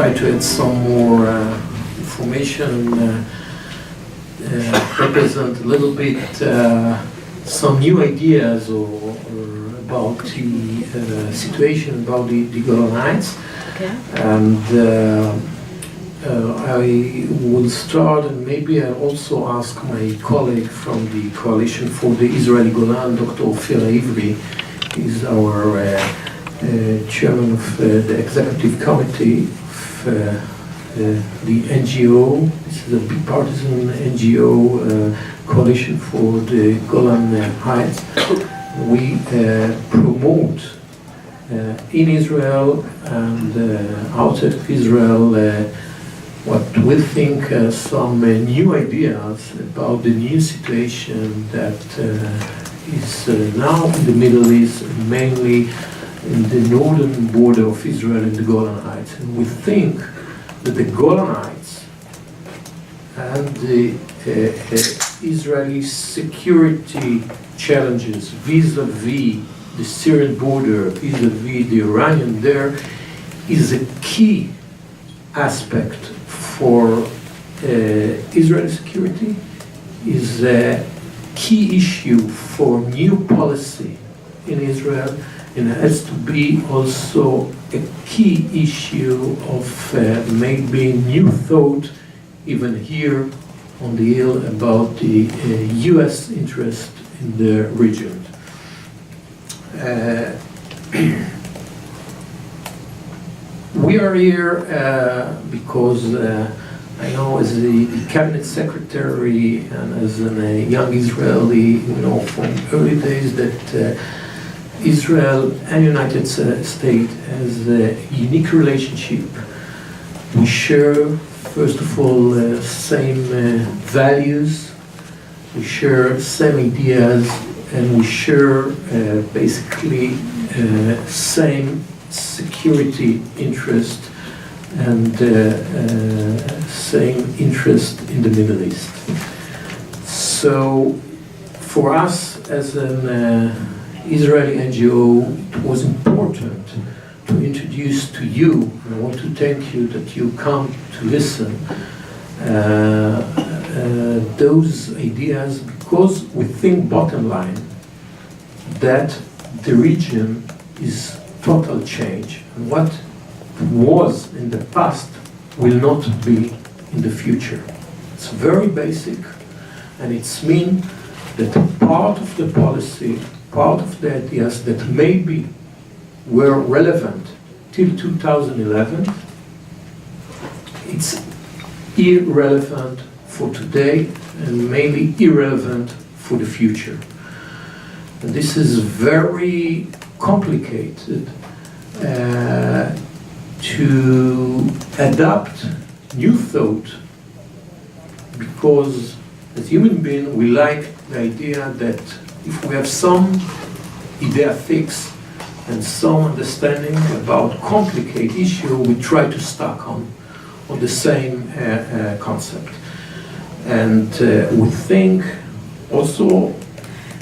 try to add some more information, represent a little bit some new ideas or about the situation about the Golan Heights. Okay. And I will start, and maybe I'll also ask my colleague from the Coalition for the Israeli Golan, Dr. Ophir Ivri. He's our chairman of the executive committee of the NGO. This is a bipartisan NGO coalition for the Golan Heights. We promote in Israel and outside of Israel what we think some new ideas about the new situation that is now in the Middle East, mainly in the northern border of Israel in the Golan Heights. And we think that the Golan Heights and the Israeli security challenges vis-a-vis the Syrian border, vis-a-vis the Iranian there, is a key aspect for Israeli security, is a key issue for new policy in Israel, and has to be also a key issue of maybe new thought even here on the Hill about the US interest in the region. We are here because I know as the cabinet secretary and as a young Israeli, from early days that Israel and United States has a unique relationship. We share, first of all, same values, we share same ideas, and we share basically same security interest and same interest in the Middle East. So for us as an Israeli NGO, it was important to introduce to you, and I want to thank you that you come to listen, those ideas, because we think bottom line that the region is total change, and what was in the past will not be in the future. It's very basic, and it's mean that part of the policy, part of the ideas that maybe were relevant till 2011, it's irrelevant for today and mainly irrelevant for the future. And this is very complicated to adapt new thought, because as human beings we like the idea that if we have some idea fix and some understanding about complicated issue, we try to stuck on the same concept. And we think also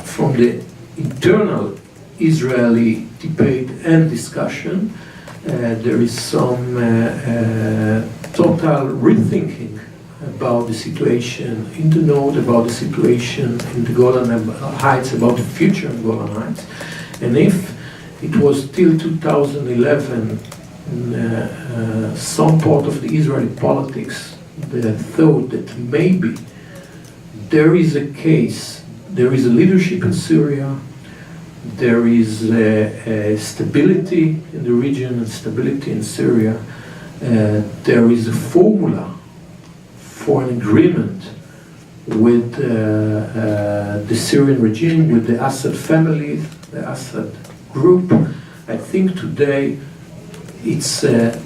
from the internal Israeli debate and discussion, there is some total rethinking about the situation in the north, about the situation in the Golan Heights, about the future of Golan Heights. And if it was till 2011, some part of the Israeli politics that thought that maybe there is a case, there is a leadership in Syria, there is a stability in the region and stability in Syria, there is a formula for an agreement with the Syrian regime, with the Assad family, the Assad group. I think today it's a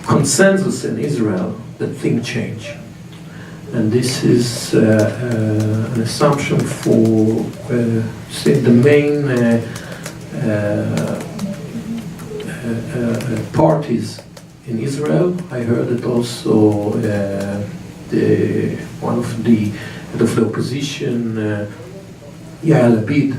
consensus in Israel that things change. And this is an assumption for, say, the main parties in Israel. I heard that also one of the head of the opposition, Yair Lapid,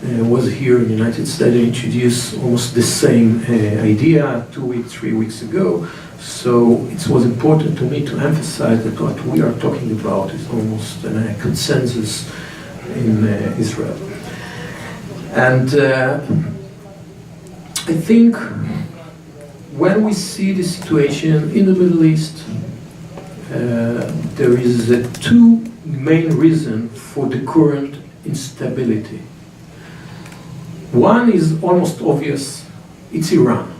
was here in the United States, I introduced almost the same idea 2 weeks, 3 weeks ago. So it was important to me to emphasize that what we are talking about is almost a consensus in Israel. And I think when we see the situation in the Middle East, there is two main reasons for the current instability. One is almost obvious, it's Iran.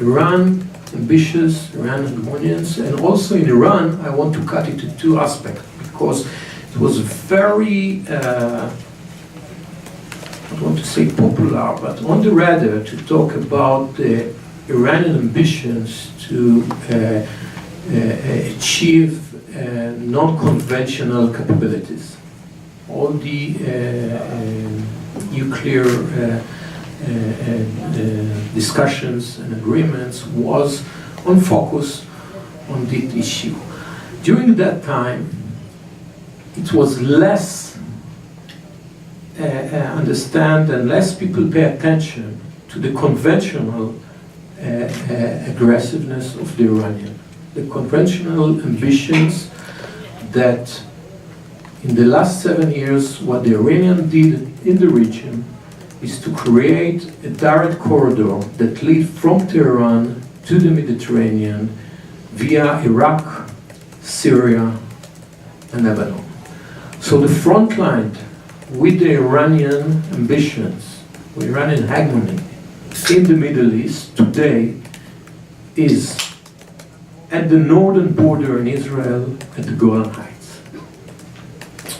Iran, ambitious, Iran hegemonians, and also in Iran, I want to cut it to two aspects, because it was very, I don't want to say popular, but on the radar to talk about the Iranian ambitions to achieve non-conventional capabilities. All the nuclear discussions and agreements was on focus on this issue. During that time, it was less understand and less people pay attention to the conventional aggressiveness of the Iranian. The conventional ambitions that in the last 7 years, what the Iranian did in the region is to create a direct corridor that leads from Tehran to the Mediterranean via Iraq, Syria, and Lebanon. So the front line with the Iranian ambitions, with Iranian hegemony in the Middle East today is at the northern border in Israel at the Golan Heights.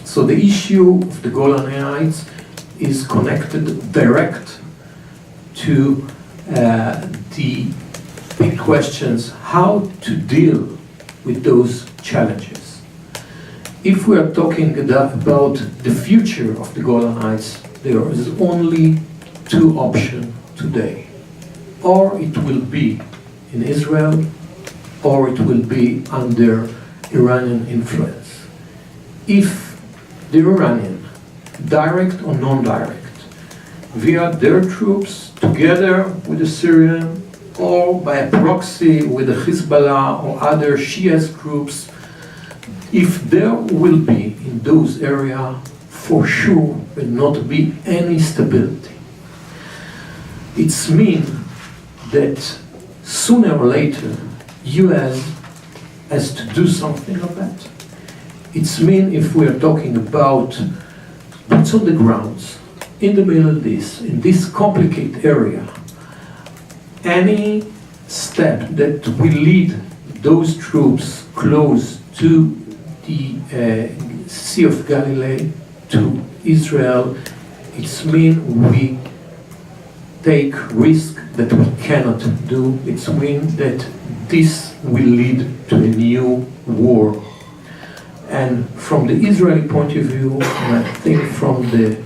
So the issue of the Golan Heights is connected direct to the big questions how to deal with those challenges. If we are talking about the future of the Golan Heights, there is only two options today. Or it will be in Israel, or it will be under Iranian influence. If the Iranian, direct or non-direct, via their troops, together with the Syrian, or by a proxy with the Hezbollah or other Shiite groups, if there will be in those areas, for sure will not be any stability. It's mean that sooner or later, US has to do something of that. It's mean if we are talking about boots on the grounds in the Middle East, in this complicated area, any step that will lead those troops close to the Sea of Galilee, to Israel, it's mean we take risk that we cannot do. It's mean that this will lead to a new war. And from the Israeli point of view, and I think from the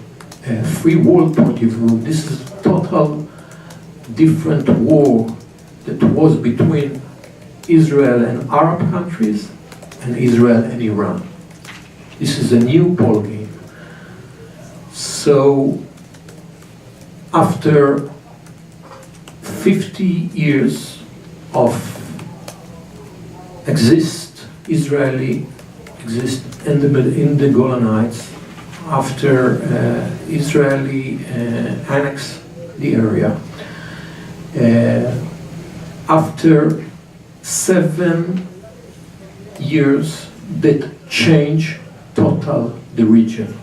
free world point of view, this is a total different war that was between Israel and Arab countries and Israel and Iran. This is a new ballgame. So after 50 years of Israeli exist in the Golan Heights, after Israeli annexed the area, after 7 years that change total the region,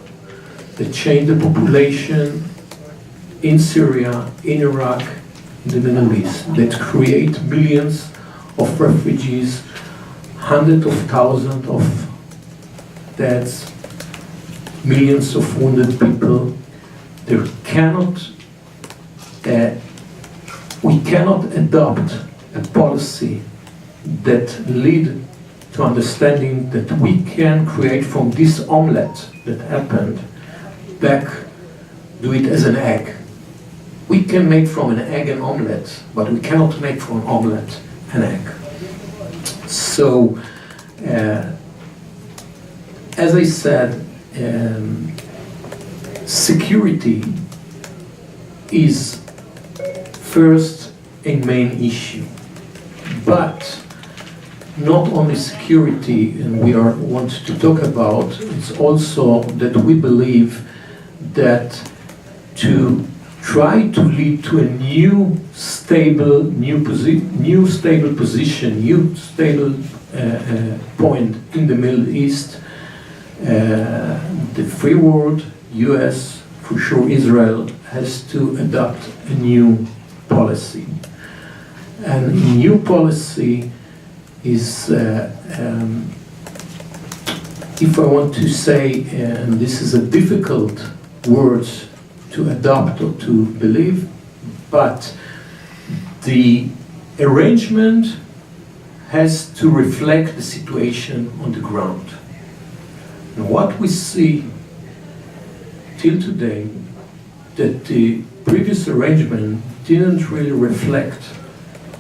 that change the population in Syria, in Iraq, in the Middle East, that create millions of refugees, hundreds of thousands of deaths, millions of wounded people. We cannot adopt a policy that lead to understanding that we can create from this omelette that happened back, do it as an egg. We can make from an egg an omelette, but we cannot make from an omelette an egg. So, as I said, security is first a main issue, but not only security, and we want to talk about, it's also that we believe that to try to lead to a new stable position, new stable point in the Middle East, the free world, US, for sure Israel, has to adopt a new policy. And a new policy is, if I want to say, and this is a difficult word to adopt or to believe, but the arrangement has to reflect the situation on the ground. And what we see till today, that the previous arrangement didn't really reflect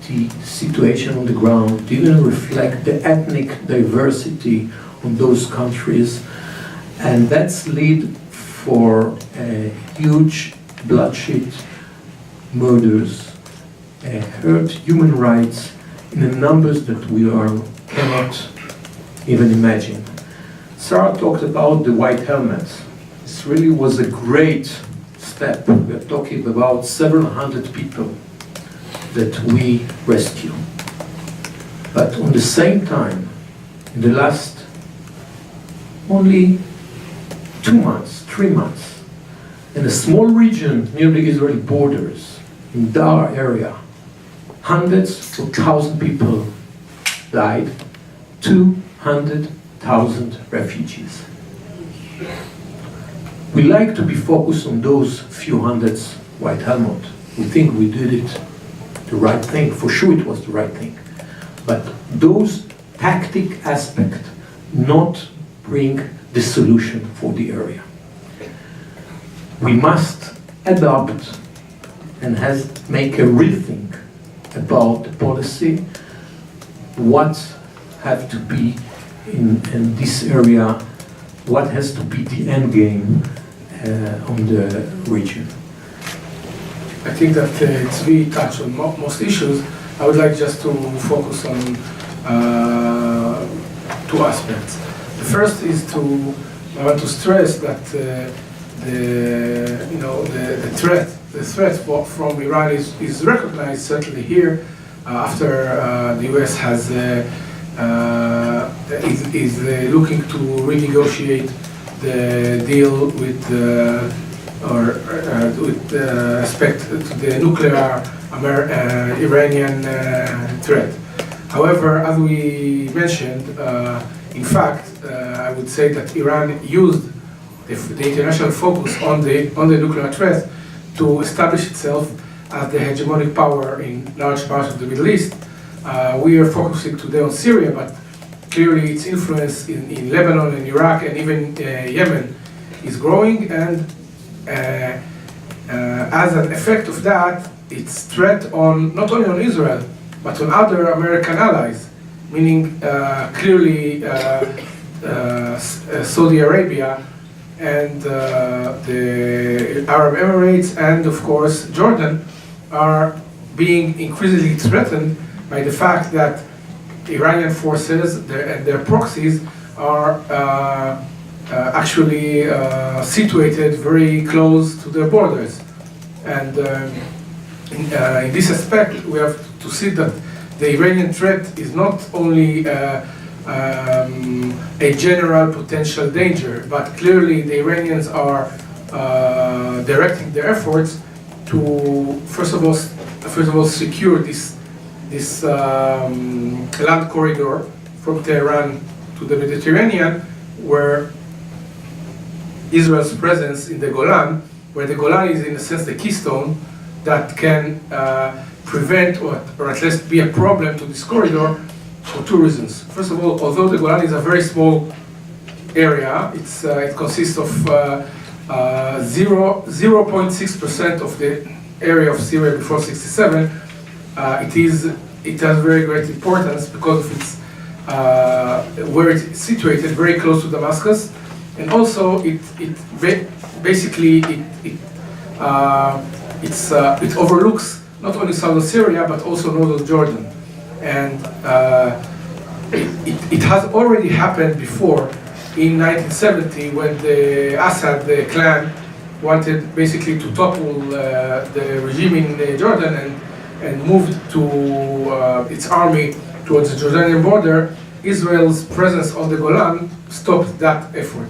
the situation on the ground, didn't reflect the ethnic diversity on those countries, and that's lead for huge bloodshed, murders, hurt human rights in the numbers that we cannot even imagine. Sarah talked about the white helmets. This really was a great step. We're talking about several hundred people that we rescue. But on the same time, in the last only 2 months, 3 months, in a small region near the Israeli borders, in Dar area, hundreds of thousands of people died, 200,000 refugees. We like to be focused on those few hundreds white helmet. We think we did it the right thing. For sure it was the right thing. But those tactic aspects not bring the solution for the area. We must adopt and make a rethink about the policy, what have to be in this area, what has to be the end game on the region. I think that Tzvi touched on most issues. I would like just to focus on 2 aspects. The first is I want to stress that the threat from Iran is recognized certainly here after the US is looking to renegotiate the deal with respect to the nuclear Iranian threat. However, as we mentioned, in fact, I would say that Iran used the international focus on the nuclear threat to establish itself as the hegemonic power in large parts of the Middle East. We are focusing today on Syria, but clearly its influence in Lebanon and Iraq and even Yemen is growing, and as an effect of that, its threat not only on Israel, but on other American allies, meaning clearly Saudi Arabia and the Arab Emirates and of course Jordan are being increasingly threatened by the fact that Iranian forces and their proxies are actually situated very close to their borders. And in this aspect, we have to see that the Iranian threat is not only a general potential danger, but clearly the Iranians are directing their efforts to first of all secure this land corridor from Tehran to the Mediterranean, where Israel's presence in the Golan, where the Golan is in a sense the keystone that can prevent or at least be a problem to this corridor for 2 reasons. First of all, although the Golan is a very small area, it consists of 0.6% of the area of Syria before '67. It has very great importance because of its where it's situated, very close to Damascus, And also it overlooks not only southern Syria but also northern Jordan, and it has already happened before in 1970 when the Assad clan wanted basically to topple the regime in Jordan and moved to its army towards the Jordanian border. Israel's presence on the Golan stopped that effort.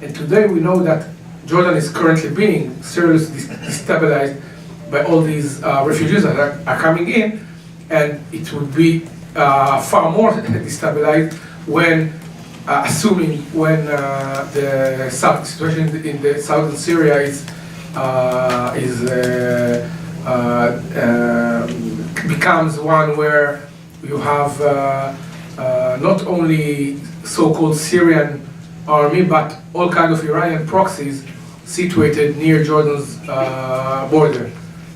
And today we know that Jordan is currently being seriously destabilized by all these refugees that are coming in, and it would be far more destabilized when, assuming when the situation in the southern Syria becomes one where you have not only so-called Syrian army, but all kinds of Iranian proxies situated near Jordan's border.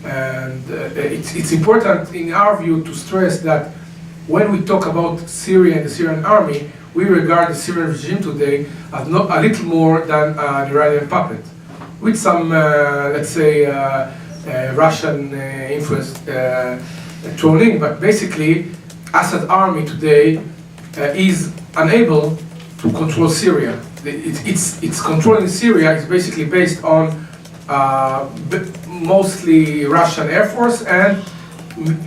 And it's important, in our view, to stress that when we talk about Syria and the Syrian army, we regard the Syrian regime today as not a little more than an Iranian puppet, with some, let's say, Russian influence thrown in. But basically, Assad army today is unable to control Syria. Its control in Syria is basically based on mostly Russian Air Force and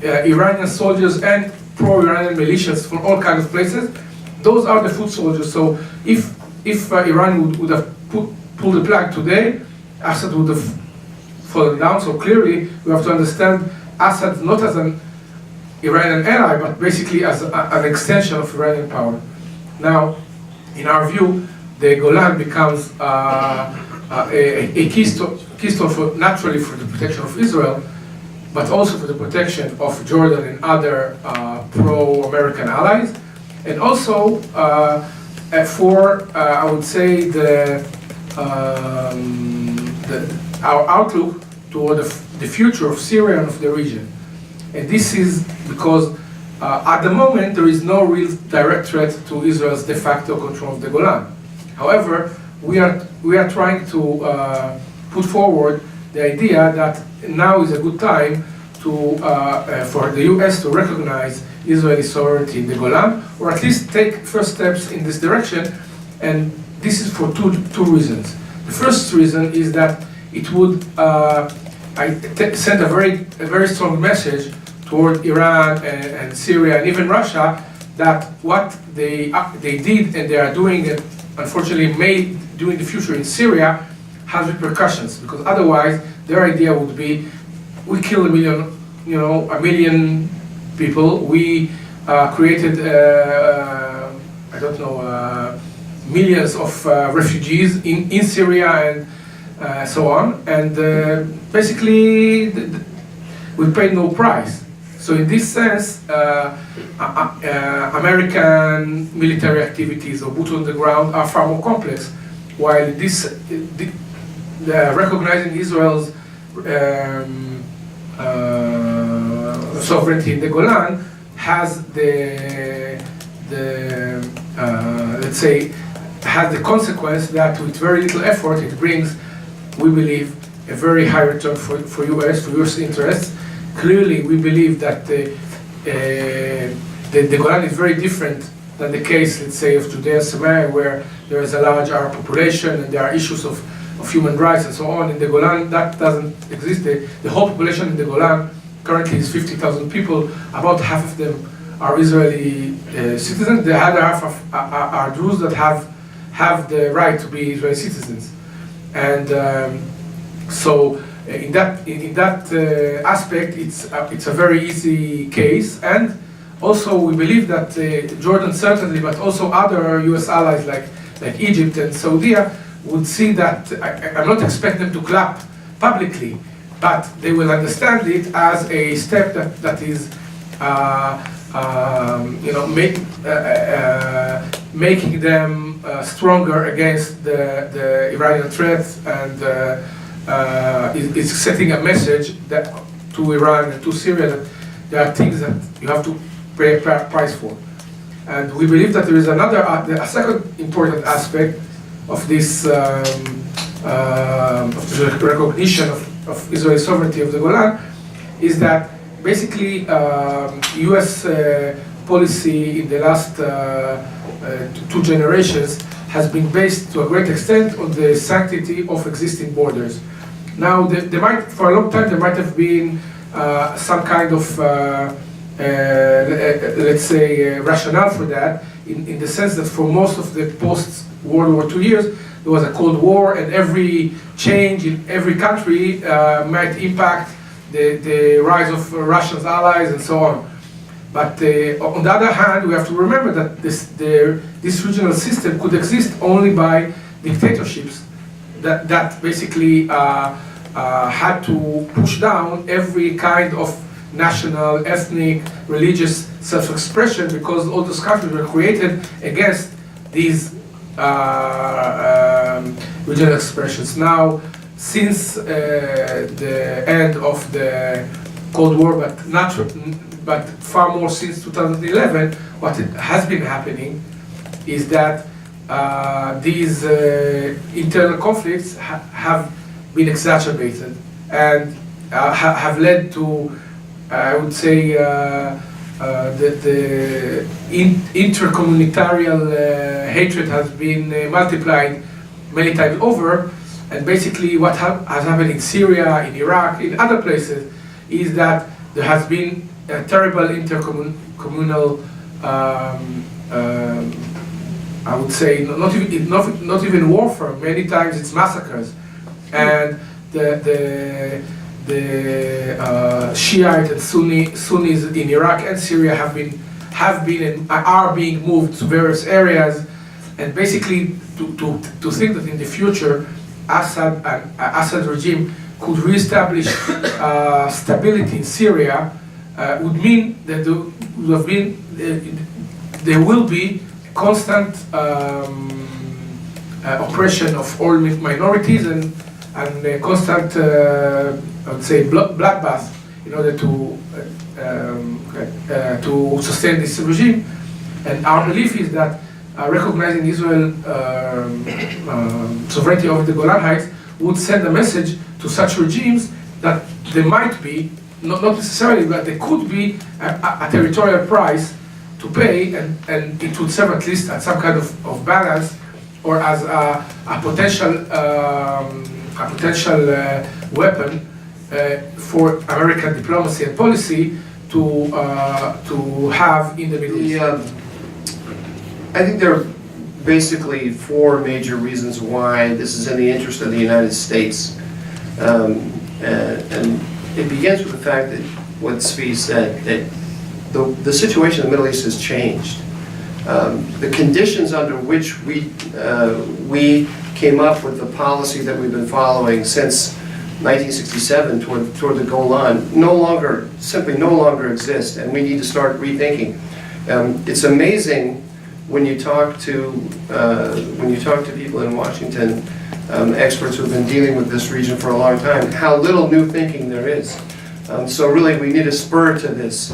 Iranian soldiers and pro-Iranian militias from all kinds of places. Those are the foot soldiers. So if Iran would have pulled the plug today, Assad would have fallen down. So clearly, we have to understand Assad not as an Iranian ally, but basically as an extension of Iranian power. Now, in our view, the Golan becomes a keystone naturally for the protection of Israel, but also for the protection of Jordan and other pro-American allies, and also for I would say our outlook toward the future of Syria and of the region. And this is because at the moment there is no real direct threat to Israel's de facto control of the Golan. However, we are trying to put forward the idea that now is a good time to for the U.S. to recognize Israeli sovereignty in the Golan, or at least take first steps in this direction. And this is for two reasons. The first reason is that it would send a very strong message toward Iran and Syria and even Russia that what they did and they are doing, and unfortunately may do in the future in Syria, has repercussions. Because otherwise, their idea would be, we kill a million people. We created, millions of refugees in Syria and so on. And basically, we paid no price. So in this sense, American military activities or boots on the ground are far more complex, while recognizing Israel's sovereignty in the Golan has let's say, has the consequence that with very little effort it brings, we believe, a very high return for US interests. Clearly, we believe that the Golan is very different than the case, let's say, of Judea and Samaria, where there is a large Arab population and there are issues of human rights and so on. In the Golan, that doesn't exist. The whole population in the Golan currently is 50,000 people. About half of them are Israeli citizens. The other half are Jews that have the right to be Israeli citizens. And so in that aspect, it's a very easy case. And also we believe that Jordan certainly, but also other US allies like Egypt and Saudi would see that. I'm not expecting them to clap publicly, but they will understand it as a step that is making them stronger against the Iranian threats, and is setting a message that to Iran and to Syria that there are things that you have to pay a price for. And we believe that there is a second important aspect of this recognition of Israeli sovereignty of the Golan is that basically U.S. Policy in the last 2 generations has been based to a great extent on the sanctity of existing borders. Now, there might, for a long time, there might have been some kind of, let's say, rationale for that, in the sense that for most of the post-World War II years, there was a Cold War, and every change in every country might impact the rise of Russia's allies and so on. But on the other hand, we have to remember that this regional system could exist only by dictatorships that basically had to push down every kind of national, ethnic, religious self-expression, because all those countries were created against these regional expressions. Now, since the end of the Cold War, but far more since 2011, what has been happening is that these internal conflicts have been exacerbated and have led to, I would say, the intercommunitarian hatred has been multiplied many times over. And basically what has happened in Syria, in Iraq, in other places, is that there has been a terrible intercommunal, I would say, not even warfare. Many times it's massacres, and the Shi'ite and Sunnis in Iraq and Syria have been and are being moved to various areas, and basically to think that in the future Assad regime could reestablish stability in Syria would mean that there will be constant oppression of all minorities and constant, I would say, bloodbath in order to sustain this regime. And our belief is that recognizing Israel's sovereignty over the Golan Heights would send a message to such regimes that there might be, not necessarily, but there could be a territorial price to pay, and it would serve at least as some kind of balance, or as a potential weapon for American diplomacy and policy to have in the Middle East. I think there are basically 4 major reasons why this is in the interest of the United States. And it begins with the fact that what Svi said, that the situation in the Middle East has changed. The conditions under which we came up with the policy that we've been following since 1967 toward the Golan simply no longer exist, and we need to start rethinking. It's amazing when you talk to people in Washington, experts who've been dealing with this region for a long time, how little new thinking there is. So really, we need a spur to this.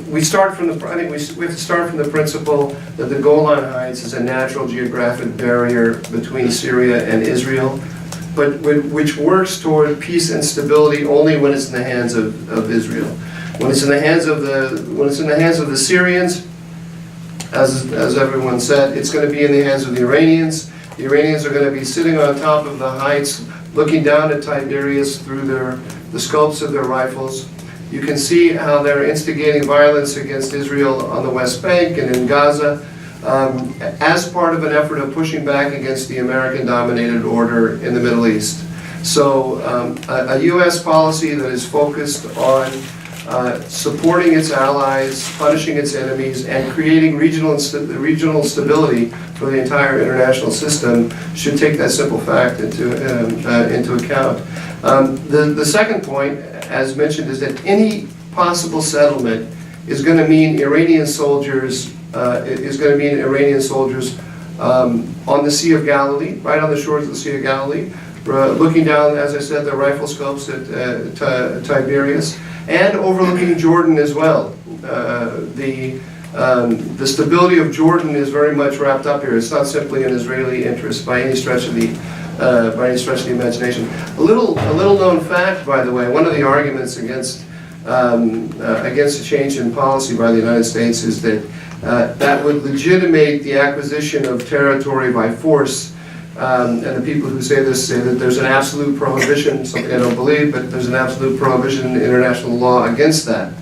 We start from the. I think we have to start from the principle that the Golan Heights is a natural geographic barrier between Syria and Israel, but which works toward peace and stability only when it's in the hands of Israel. When it's in the hands of the Syrians, as everyone said, it's going to be in the hands of the Iranians. The Iranians are going to be sitting on top of the heights, looking down at Tiberias through the scopes of their rifles. You can see how they're instigating violence against Israel on the West Bank and in Gaza as part of an effort of pushing back against the American-dominated order in the Middle East. So a U.S. policy that is focused on supporting its allies, punishing its enemies, and creating regional stability for the entire international system should take that simple fact into account. The second point, as mentioned, is that any possible settlement is going to mean Iranian soldiers on the Sea of Galilee, right on the shores of the Sea of Galilee, looking down, as I said, the rifle scopes at Tiberias, and overlooking Jordan as well. The The stability of Jordan is very much wrapped up here. It's not simply an Israeli interest by any stretch of the imagination. A little known fact, by the way, one of the arguments against a change in policy by the United States is that that would legitimate the acquisition of territory by force. And the people who say this say that there's an absolute prohibition, something I don't believe, but there's an absolute prohibition in international law against that.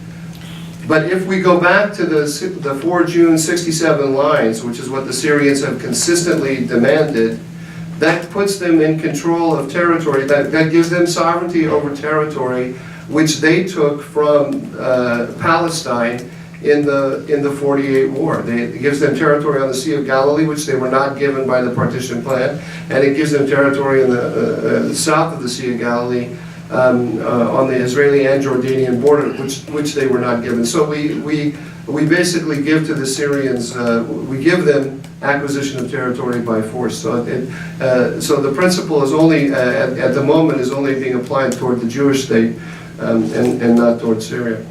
But if we go back to the 4 June 67 lines, which is what the Syrians have consistently demanded, that puts them in control of territory, that gives them sovereignty over territory, which they took from Palestine in the 48 war. It gives them territory on the Sea of Galilee, which they were not given by the partition plan, and it gives them territory in the south of the Sea of Galilee, on the Israeli and Jordanian border, which they were not given. So we basically give to the Syrians, we give them acquisition of territory by force. So the principle is only, at the moment, is only being applied toward the Jewish state and not toward Syria.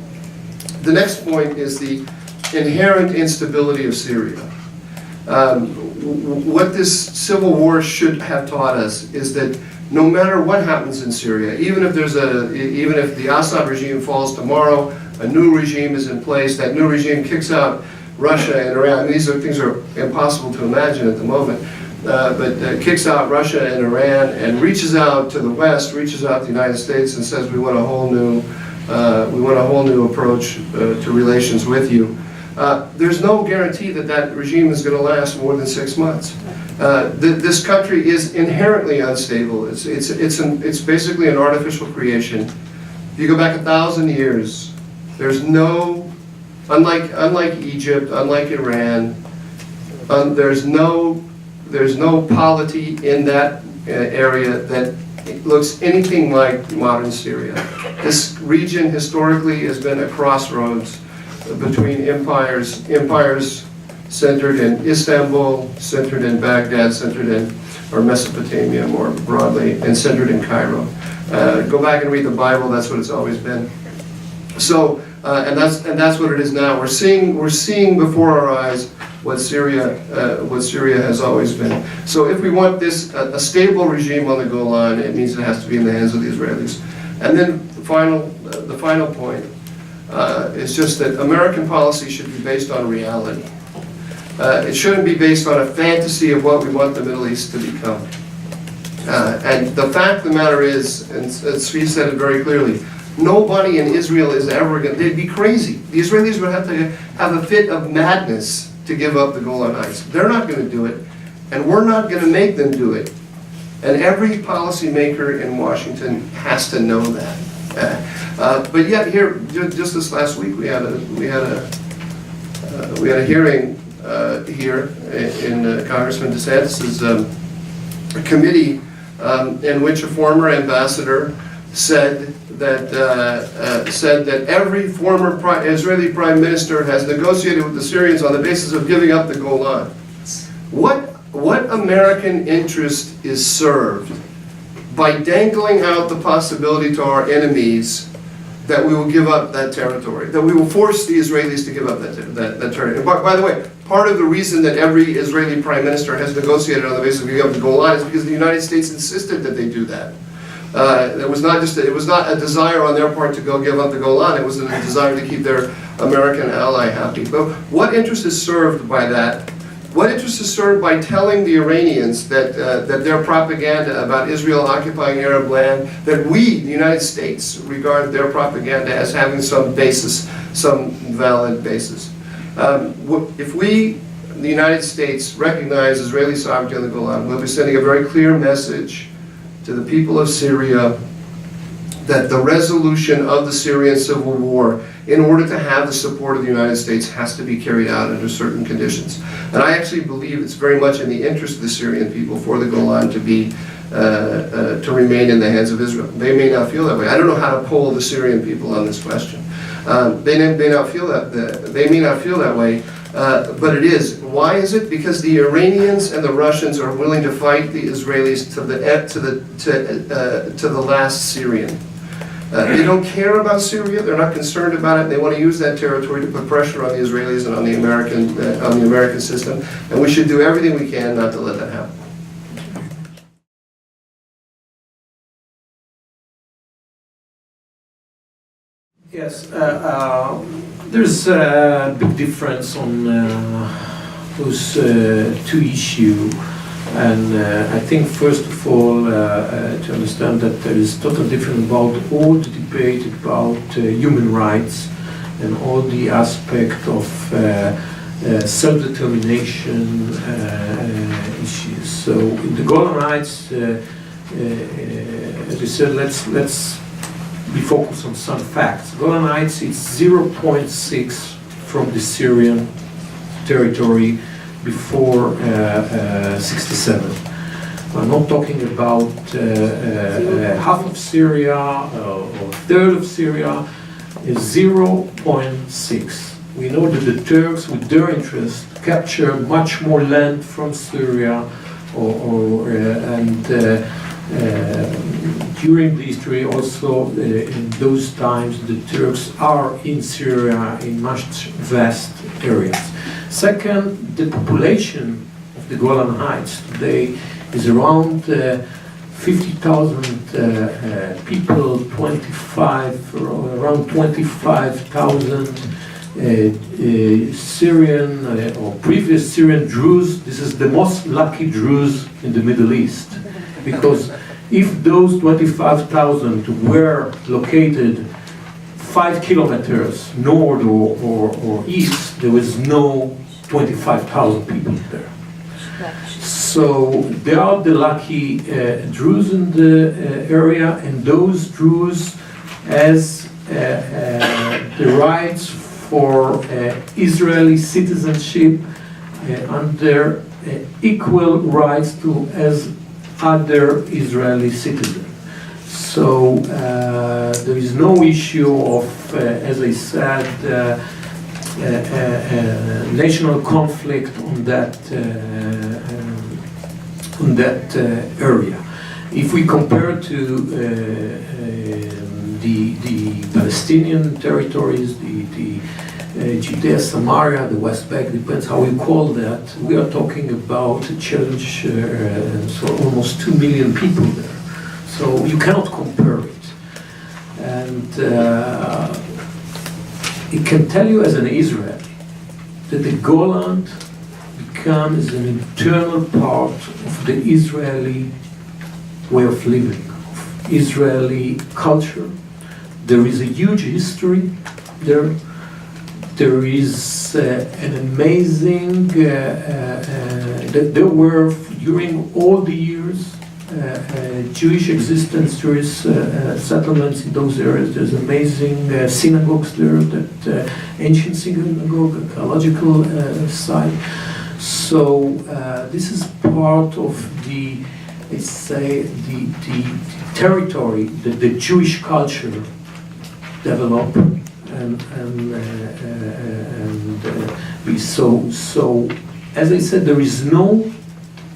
The next point is the inherent instability of Syria. What this civil war should have taught us is that no matter what happens in Syria, even if the Assad regime falls tomorrow, a new regime is in place, that new regime kicks out Russia and Iran. I mean, these things are impossible to imagine at the moment, but kicks out Russia and Iran and reaches out to the West, reaches out to the United States and says, we want a whole new approach to relations with you. There's no guarantee that that regime is going to last more than 6 months. This country is inherently unstable. It's basically an artificial creation. If you go back 1,000 years, there's no, unlike Egypt, unlike Iran, there's no polity in that area that looks anything like modern Syria. This region historically has been a crossroads between empires centered in Istanbul, centered in Baghdad, or Mesopotamia more broadly, and centered in Cairo. Go back and read the Bible, that's what it's always been. So, and that's what it is now. We're seeing before our eyes what Syria has always been. So if we want this, a stable regime on the Golan, it means it has to be in the hands of the Israelis. And then the final point is just that American policy should be based on reality. It shouldn't be based on a fantasy of what we want the Middle East to become. And the fact of the matter is, and Svi said it very clearly, nobody in Israel is ever going to, they'd be crazy. The Israelis would have to have a fit of madness to give up the Golan Heights. They're not going to do it, and we're not going to make them do it. And every policymaker in Washington has to know that. But yet here, just this last week, we had a hearing here in Congressman DeSantis's committee in which a former ambassador said that every former Israeli prime minister has negotiated with the Syrians on the basis of giving up the Golan. What American interest is served by dangling out the possibility to our enemies that we will give up that territory, that we will force the Israelis to give up that territory? By the way, part of the reason that every Israeli prime minister has negotiated on the basis of giving up the Golan is because the United States insisted that they do that. It was not a desire on their part to go give up the Golan, it was a desire to keep their American ally happy. But what interest is served by that? What interest is served by telling the Iranians that their propaganda about Israel occupying Arab land, that we, the United States, regard their propaganda as having some basis, some valid basis? If we, the United States, recognize Israeli sovereignty on the Golan, we'll be sending a very clear message to the people of Syria that the resolution of the Syrian civil war, in order to have the support of the United States, has to be carried out under certain conditions. And I actually believe it's very much in the interest of the Syrian people for the Golan to remain in the hands of Israel. They may not feel that way. I don't know how to poll the Syrian people on this question. They may not feel that way, but it is. Why is it? Because the Iranians and the Russians are willing to fight the Israelis to the last Syrian. They don't care about Syria. They're not concerned about it. They want to use that territory to put pressure on the Israelis and on the American system. And we should do everything we can not to let that happen. Yes, there's a big difference on those two issues, and I think first of all to understand that there is totally different about all the debate about human rights and all the aspect of self-determination issues. So in the Golan Heights, as you said, let's we focus on some facts. Golan Heights is 0.6 from the Syrian territory before 67. I'm not talking about half of Syria or a third of Syria. Is 0.6. We know that the Turks, with their interest, capture much more land from Syria, during the history also in those times the Turks are in Syria in much vast areas. Second, the population of the Golan Heights today is around 50,000 people, around 25,000 Syrian or previous Syrian Druze. This is the most lucky Druze in the Middle East, because if those 25,000 were located 5 kilometers north or east, there was no 25,000 people there. So they are the lucky Druze in the area, and those Druze has the rights for Israeli citizenship under equal rights to as other Israeli citizens. So there is no issue of, as I said, national conflict on that area. If we compare to the Palestinian territories, the Judea, Samaria, the West Bank, depends how you call that, we are talking about a challenge, so almost 2 million people there. So you cannot compare it. And it can tell you as an Israeli that the Golan becomes an internal part of the Israeli way of living, of Israeli culture. There is a huge history there. There is an amazing, there were during all the years Jewish existence, Jewish settlements in those areas. There's amazing synagogues there, that ancient synagogue, archaeological site. So this is part of the, let's say, the territory that the Jewish culture developed. So, as I said, there is no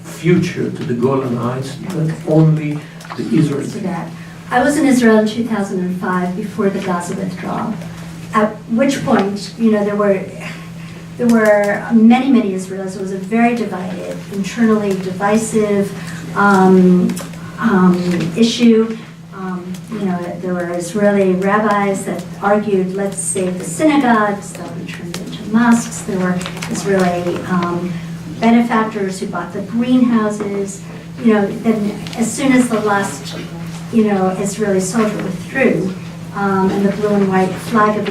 future to the Golan Heights, but only the Israeli. I was in Israel in 2005 before the Gaza withdrawal. At which point, there were many Israelis. It was a very divided, internally divisive issue. There were Israeli rabbis that argued, let's save the synagogues, they'll be turned into mosques. There were Israeli benefactors who bought the greenhouses. Then as soon as the last, Israeli soldier withdrew, and the blue and white flag of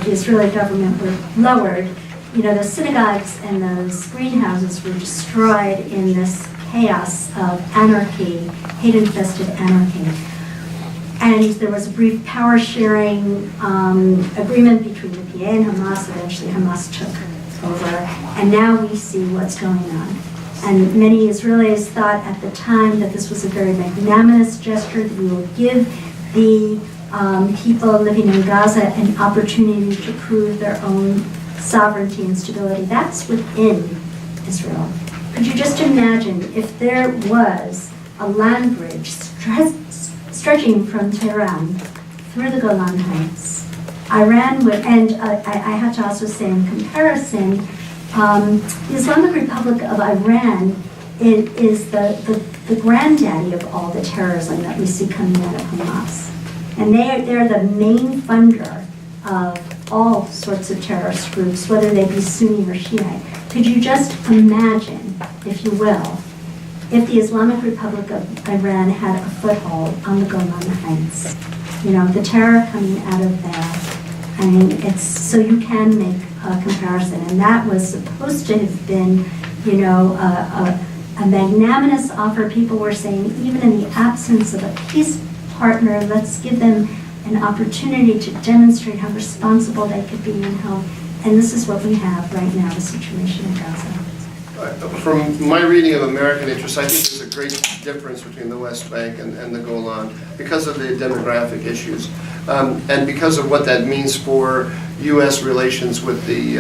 the Israeli government were lowered, the synagogues and those greenhouses were destroyed in this chaos of anarchy, hate-infested anarchy. And there was a brief power sharing agreement between the PA and Hamas. Eventually Hamas took over. And now we see what's going on. And many Israelis thought at the time that this was a very magnanimous gesture, that we will give the people living in Gaza an opportunity to prove their own sovereignty and stability. That's within Israel. Could you just imagine if there was a land bridge stretching from Tehran through the Golan Heights. Iran would, and I have to also say in comparison, the Islamic Republic of Iran is the granddaddy of all the terrorism that we see coming out of Hamas. And they're the main funder of all sorts of terrorist groups, whether they be Sunni or Shiite. Could you just imagine, if you will, if the Islamic Republic of Iran had a foothold on the Golan Heights? You know, the terror coming out of there. I mean, it's, so you can make a comparison. And that was supposed to have been, you know, a magnanimous offer. People were saying, even in the absence of a peace partner, let's give them an opportunity to demonstrate how responsible they could be and how, and this is what we have right now, the situation in Gaza. From my reading of American interests, I think there's a great difference between the West Bank and the Golan because of the demographic issues and because of what that means for U.S. relations with the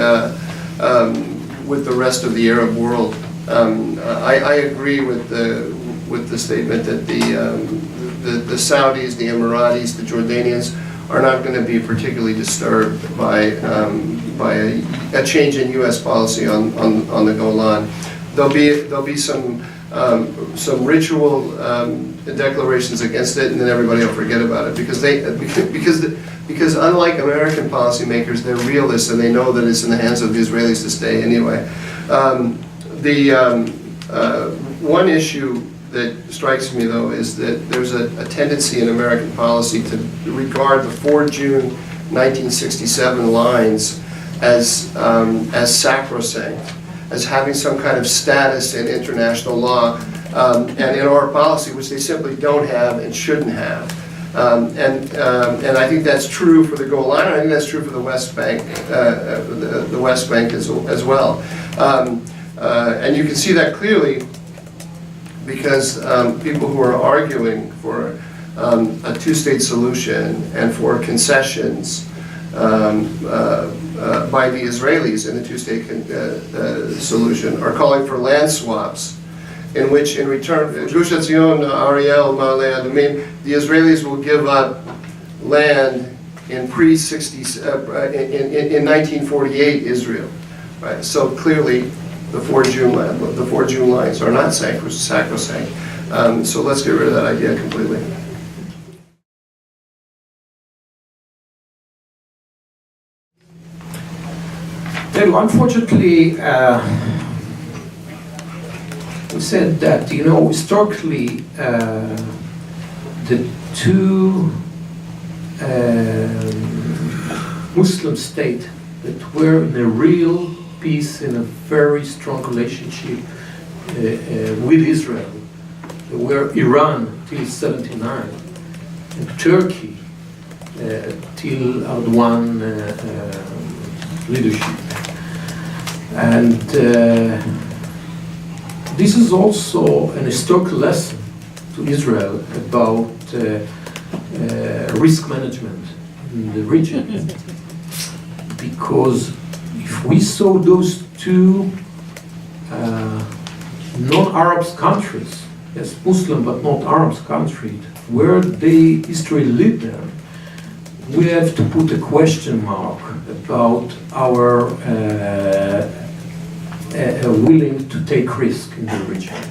rest of the Arab world. I agree with the statement that the Saudis, the Emiratis, the Jordanians are not going to be particularly disturbed by a change in U.S. policy on the Golan. There'll be some ritual declarations against it, and then everybody will forget about it because unlike American policymakers, they're realists and they know that it's in the hands of the Israelis to stay anyway. One issue that strikes me, though, is that there's a tendency in American policy to regard the 4 June 1967 lines as sacrosanct, as having some kind of status in international law and in our policy, which they simply don't have and shouldn't have. And I think that's true for the Golan, and I think that's true for the West Bank, the West Bank as well. And you can see that clearly because people who are arguing for a two-state solution and for concessions by the Israelis in the two-state solution are calling for land swaps, in which, in return, Gush Etzion, Ariel, Ma'ale Adumim, the Israelis will give up land in in 1948 Israel. Right. So clearly, the 4 June lines are not sacrosanct. So let's get rid of that idea completely. Unfortunately, we said that, you know, historically, the two Muslim states that were in a real peace, in a very strong relationship with Israel were Iran till '79 and Turkey till Erdogan leadership. And this is also an historical lesson to Israel about risk management in the region. Because if we saw those two non-Arab countries, yes, Muslim but not Arab countries, where they Israel lead them, we have to put a question mark about our willing to take risk in the region.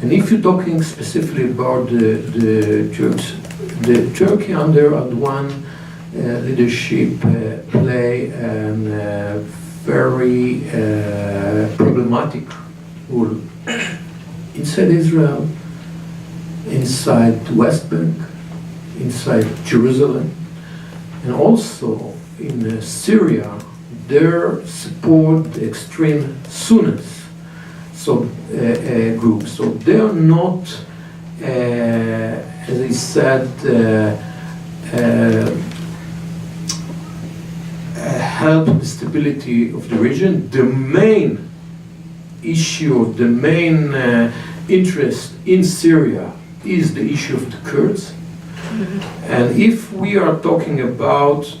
And if you're talking specifically about the Turks, the Turkey under Erdogan leadership play a very problematic role inside Israel, inside the West Bank, inside Jerusalem, and also in Syria. They support the extreme Sunnis groups. So they are not, as I said, help the stability of the region. The main issue, the main interest in Syria is the issue of the Kurds. Mm-hmm. And if we are talking about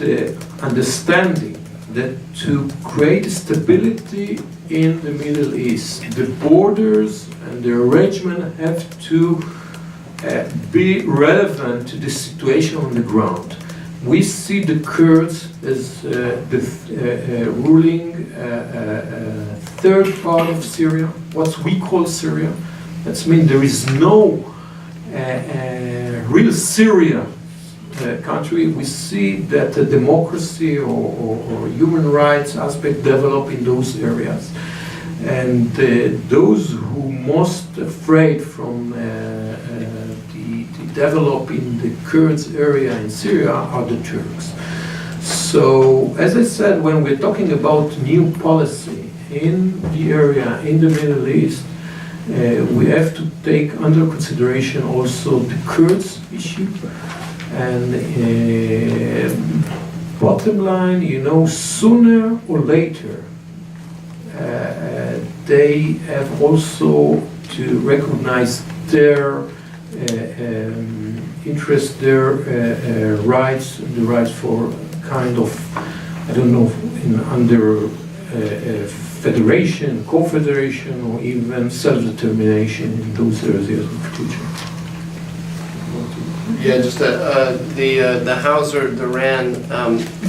the understanding that to create stability in the Middle East, the borders and the arrangement have to be relevant to the situation on the ground. We see the Kurds as the ruling third part of Syria, what we call Syria. That means there is no real Syria country. We see that the democracy or human rights aspect develop in those areas. And those who most afraid from the develop in the Kurds area in Syria are the Turks. So, as I said, when we're talking about new policy in the area, in the Middle East, we have to take under consideration also the Kurds issue. And bottom line, you know, sooner or later, they have also to recognize their interest, their rights, the rights for kind of, I don't know, under federation, confederation, or even self-determination in those areas of the future. Yeah, just the Hauser-Duran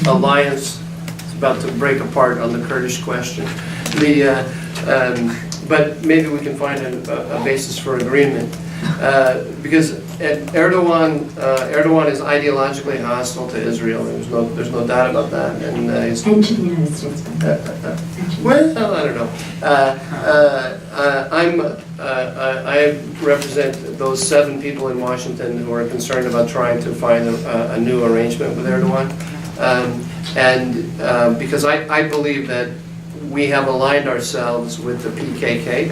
alliance is about to break apart on the Kurdish question. But maybe we can find a basis for agreement, because Erdogan is ideologically hostile to Israel. There's no doubt about that, and And to the United States. well, I don't know. I represent those 7 people in Washington who are concerned about trying to find a new arrangement with Erdogan, and because I believe that we have aligned ourselves with the PKK.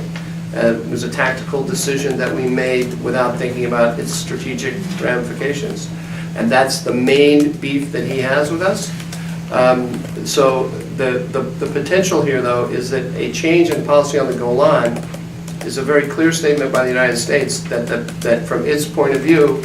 It was a tactical decision that we made without thinking about its strategic ramifications, and that's the main beef that he has with us. So the potential here, though, is that a change in policy on the Golan is a very clear statement by the United States that from its point of view,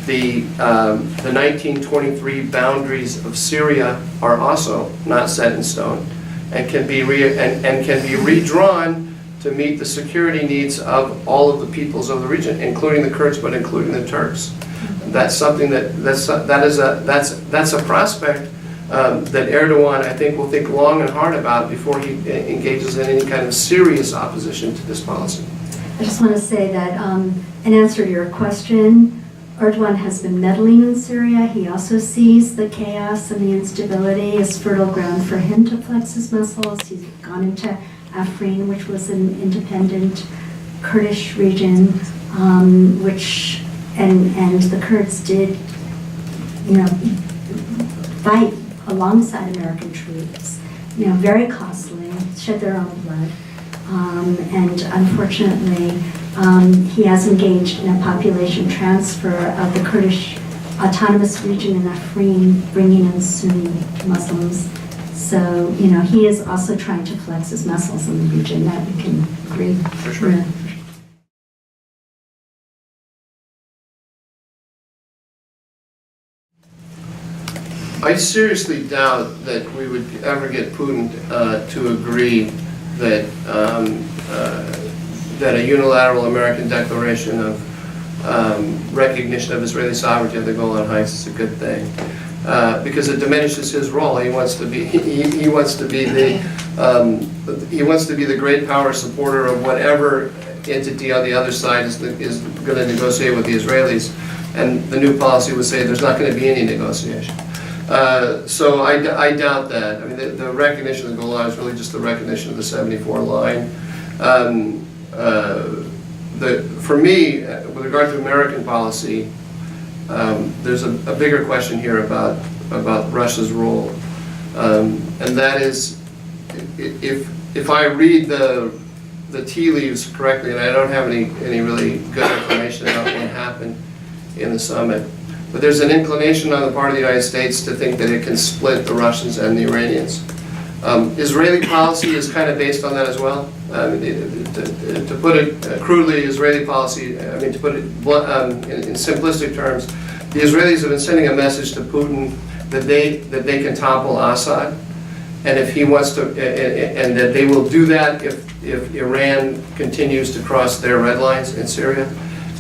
the 1923 boundaries of Syria are also not set in stone, and can be redrawn to meet the security needs of all of the peoples of the region, including the Kurds, but including the Turks. That's something that's a prospect that Erdogan, I think, will think long and hard about before he engages in any kind of serious opposition to this policy. I just want to say that in answer to your question, Erdogan has been meddling in Syria. He also sees the chaos and the instability as fertile ground for him to flex his muscles. He's gone into Afrin, which was an independent Kurdish region, which and the Kurds did, fight alongside American troops. Very costly, shed their own blood, and unfortunately, he has engaged in a population transfer of the Kurdish autonomous region in Afrin, bringing in Sunni Muslims. So, he is also trying to flex his muscles in the region, that we can agree. For sure. Yeah. I seriously doubt that we would ever get Putin to agree that that a unilateral American declaration of recognition of Israeli sovereignty of the Golan Heights is a good thing, because it diminishes his role. He wants to be he wants to be the great power supporter of whatever entity on the other side is going to negotiate with the Israelis, and the new policy would say there's not going to be any negotiation. So I doubt that. I mean, the recognition of the Golan is really just the recognition of the 74 line. For me, with regard to American policy, there's a bigger question here about Russia's role, and that is, if I read the tea leaves correctly, and I don't have any really good information about what happened in the summit, but there's an inclination on the part of the United States to think that it can split the Russians and the Iranians. Israeli policy is kind of based on that as well. To put it crudely, Israeli policy, to put it in simplistic terms, the Israelis have been sending a message to Putin that they can topple Assad, and if he wants to, and that they will do that if Iran continues to cross their red lines in Syria.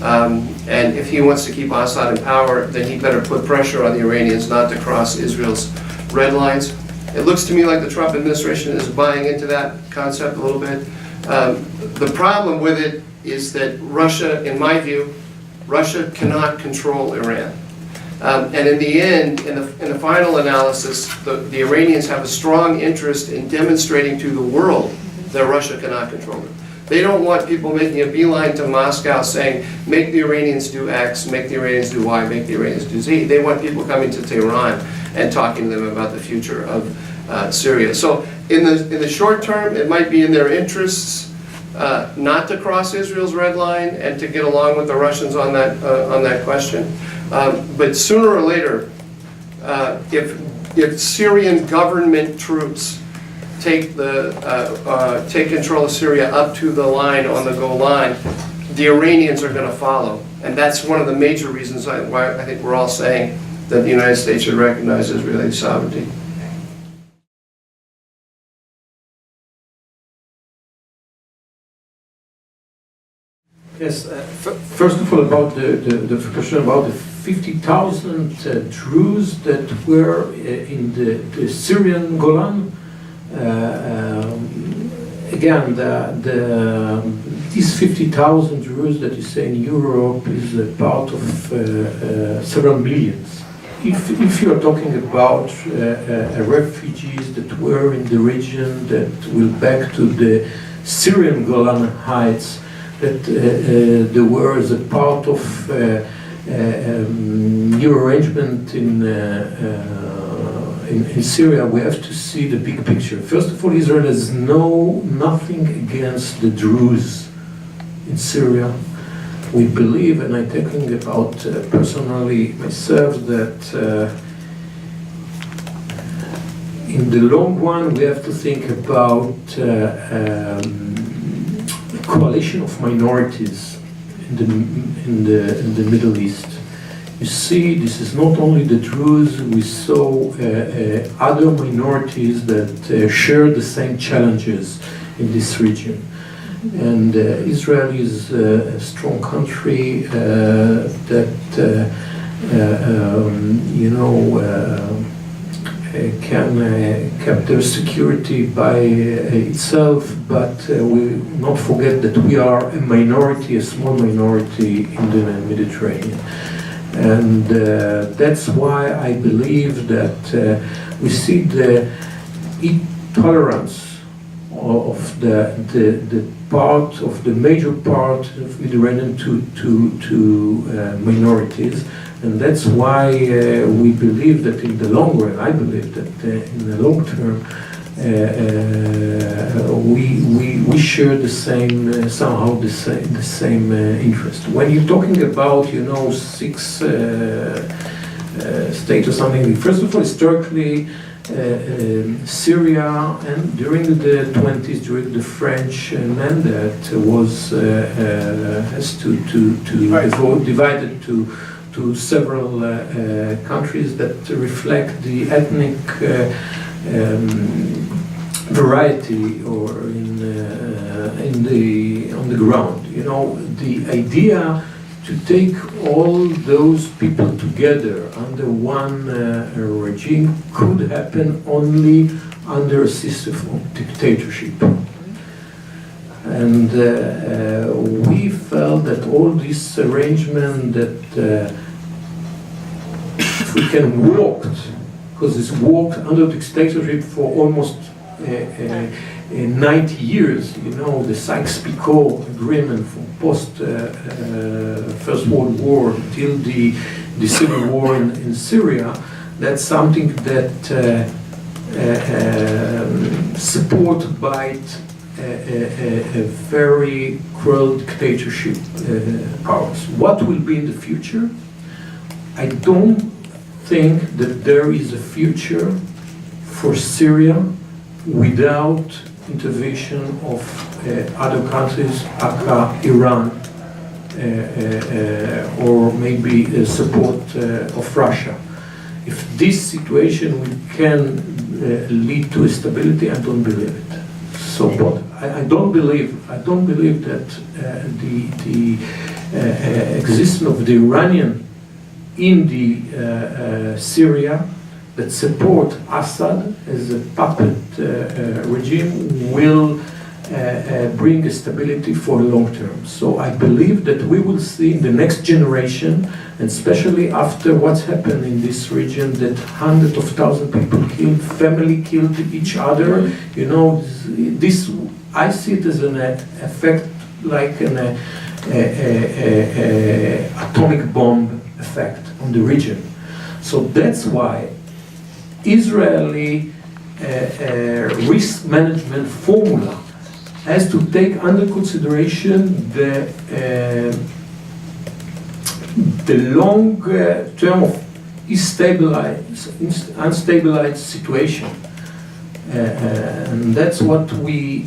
And if he wants to keep Assad in power, then he better put pressure on the Iranians not to cross Israel's red lines. It looks to me like the Trump administration is buying into that concept a little bit. The problem with it is that Russia, in my view, Russia cannot control Iran. And in the end, in the final analysis, the Iranians have a strong interest in demonstrating to the world that Russia cannot control it. They don't want people making a beeline to Moscow saying, make the Iranians do X, make the Iranians do Y, make the Iranians do Z. They want people coming to Tehran and talking to them about the future of Syria. So in the short term, it might be in their interests not to cross Israel's red line and to get along with the Russians on that question. But sooner or later, if Syrian government troops take control of Syria up to the line on the Golan, the Iranians are going to follow. And that's one of the major reasons why I think we're all saying that the United States should recognize Israeli sovereignty. Yes, first of all, about the question about the 50,000 Druze that were in the Syrian Golan. Again, these 50,000 Druze that you say in Europe is a part of several millions. If you are talking about refugees that were in the region that will back to the Syrian Golan Heights, that there were as a part of new arrangement in Syria, we have to see the big picture. First of all, Israel has nothing against the Druze in Syria. We believe, and I'm talking about personally myself, that in the long run we have to think about coalition of minorities in the Middle East. You see, this is not only the Druze, we saw other minorities that share the same challenges in this region. And Israel is a strong country that, can keep their security by itself, but we not forget that we are a minority, a small minority in the Mediterranean. And that's why I believe that we see the intolerance of the part of the major part of Mediterranean to minorities, and that's why we believe that in the long run, I believe that in the long term, we share the same somehow the same interest. When you're talking about six states or something, first of all, historically. Syria, and during the 20s, during the French mandate, was divided to several countries that reflect the ethnic variety or on the ground. The idea to take all those people together under one regime could happen only under a system of dictatorship. And we felt that all this arrangement that if we can walk, because it's walked under dictatorship for almost 90 years, the Sykes-Picot agreement from post First World War till the civil war in Syria, that's something that supported by a very cruel dictatorship powers. What will be in the future? I don't think that there is a future for Syria without intervention of other countries, aka Iran, or maybe support of Russia. If this situation can lead to stability, I don't believe it. So, but I don't believe that existence of the Iranian in the Syria that support Assad as a puppet regime will bring a stability for the long term. So I believe that we will see in the next generation, and especially after what's happened in this region, that hundreds of thousands of people killed, family killed each other. You know, this I see it as an effect like an atomic bomb effect on the region. So that's why Israeli risk management formula has to take under consideration the long term of unstabilized situation. And that's what we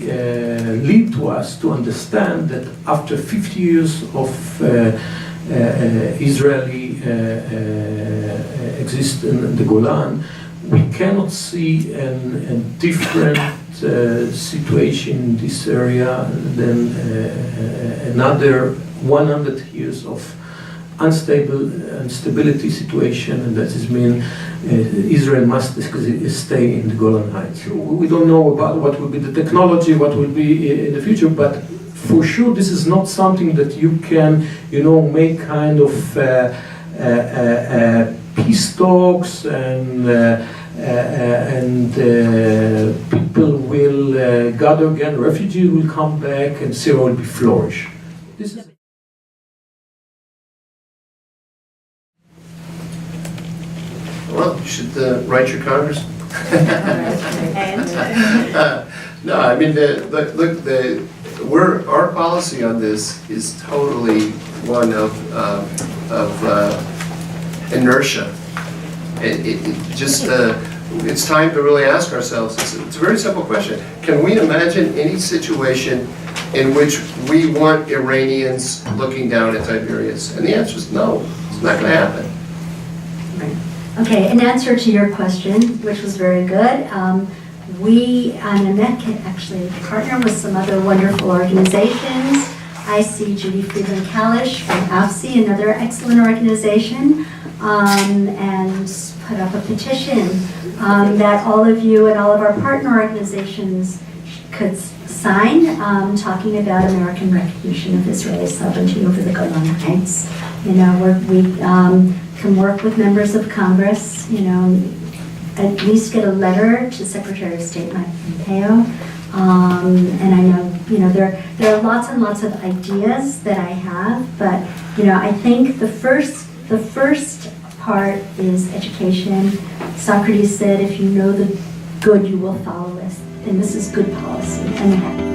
lead to us to understand that after 50 years of Israeli existence in the Golan, we cannot see a different situation in this area than another 100 years of instability situation, and that is mean Israel must stay in the Golan Heights. We don't know about what will be the technology, what will be in the future, but for sure this is not something that you can, you know, make kind of peace talks and people will gather again, refugees will come back, and Syria will be flourish. This is Well, you should write your Congress. No, I mean, our policy on this is totally one of inertia. It's time to really ask ourselves, it's a very simple question. Can we imagine any situation in which we want Iranians looking down at Tiberias? And the answer is no, it's not going to happen. Okay, in answer to your question, which was very good, we on Annette can actually partner with some other wonderful organizations. I see Judy Friedland-Kalish from AFSI, another excellent organization, and put up a petition that all of you and all of our partner organizations could sign, talking about American recognition of Israeli sovereignty over the Golan Heights. You know, we can work with members of Congress, you know, at least get a letter to Secretary of State Mike Pompeo. And I know, you know, there are lots and lots of ideas that I have, but, you know, I think the first part is education. Socrates said, if you know the good, you will follow it. And this is good policy. And